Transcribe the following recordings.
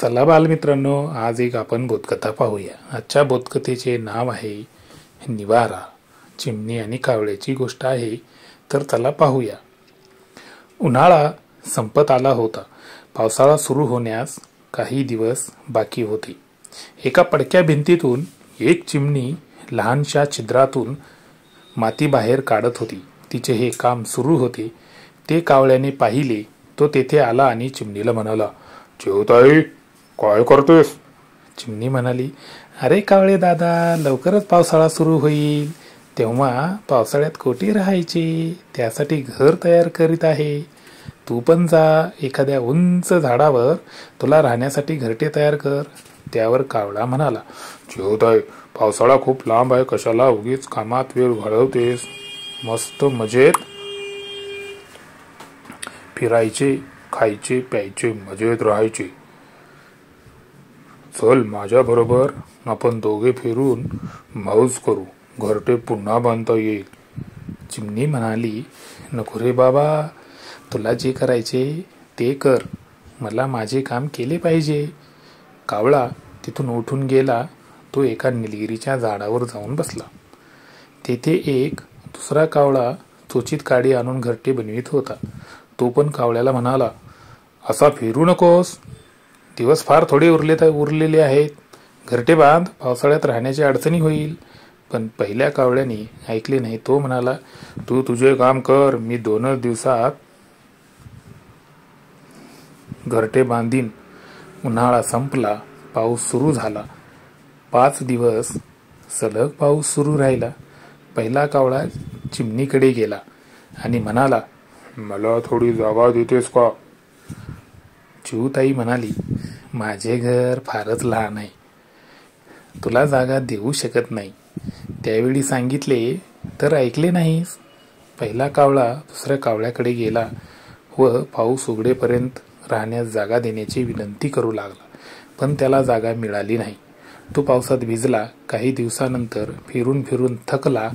चला बालमित्रांनो, आज एक आपण बोधकथा पाहूया। आजच्या बोधकथेचे नाव आहे निवारा। चिमणी आणि कावळ्याची गोष्ट आहे। तर चला पाहूया। उन्हाळा संपत आला होता। पावसाळा सुरू होण्यास काही दिवस बाकी होते। एका पडक्या भिंतीतून एक चिमणी लहानशा छिद्रातून माती बाहेर काढत होती। तिचे हे काम सुरू होते ते कावळ्याने पाहिले। तो तेथे आला आणि चिमणीला म्हणाला, "चिवताई, काय करतेस?" चिमणी म्हणाली, "अरे कावळे दादा, लवकरच पावसाळा सुरू होईल, तेव्हा पावसाळ्यात कोठे राहायचे, त्यासाठी घर तयार करीत आहे। तू पण जा एखाद्या उंच झाडावर तुला राहण्यासाठी घरटे तयार कर." त्यावर कावळा म्हणाला, "चिवताई, पावसाळा खूप लांब आहे, कशाला उगीच कामात वेळ घालवतेस? मस्त मजेत फिरायचे, खायचे, प्यायचे, मजेत राहायचे। चल माझ्या बरोबर, आपण दोघे फिरून मौज करू, घरटे पुन्हा बांधता येईल." चिमणी म्हणाली, "नको रे बाबा, तुला जे करायचे ते कर, मला माझे काम केले पाहिजे." कावळा तिथून उठून गेला। तो एका निलगिरीच्या झाडावर जाऊन बसला। तेथे एक दुसरा कावळा चोचीत काडी आणून घरटे बनवित होता। तो पण कावळ्याला म्हणाला, "असा फिरू नकोस, दिवस फार थोडे उरलेले आहेत, घरटे बांध, पावसाळ्यात राहण्याची अडचणी होईल." पण पहिल्या कावळ्याने ऐकले नाही। तो म्हणाला, "तू तुझे काम कर, मी 2 दिवसात घरटे बांधीन." उन्हाळा संपला, पाऊस सुरू झाला। 5 दिवस सलग पाऊस सुरू राहिला। पहिला कावळा चिमणीकडे गेला आणि म्हणाला, "मला थोडी जागा देतेस का?" चिऊताई म्हणाली, "माझे घर फारच लहान आहे, तुला जागा देऊ शकत नाही." त्यावेळी सांगितले तर ऐकले नाहीस। पहिला कावळा दुसऱ्या कावळ्याकडे गेला व पाऊस उघडेपर्यंत राहण्यास जागा देण्याची विनंती करू लागला, पण त्याला जागा मिळाली नाही। तो पावसात भिजला। काही दिवसानंतर फिरून फिरून थकला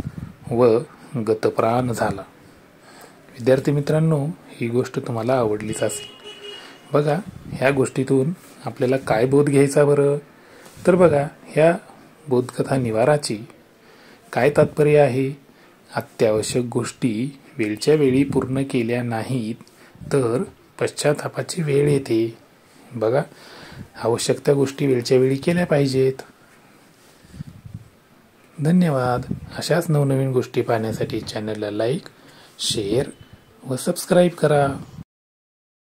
व गतप्राण झाला। विद्यार्थी मित्रांनो, ही गोष्ट तुम्हाला आवडलीच असेल। बघा, ह्या गोष्टीतून आपल्याला काय बोध घ्यायचा बरं? तर बघा, ह्या बोधकथा निवाराची काय तात्पर्य आहे? अत्यावश्यक गोष्टी वेळच्या वेळी पूर्ण केल्या नाहीत तर पश्चातापाची वेळ येते। बघा, आवश्यक त्या गोष्टी वेळच्या वेळी केल्या पाहिजेत। धन्यवाद। अशाच नवनवीन गोष्टी पाहण्यासाठी चॅनलला लाईक, शेअर व सबस्क्राईब करा।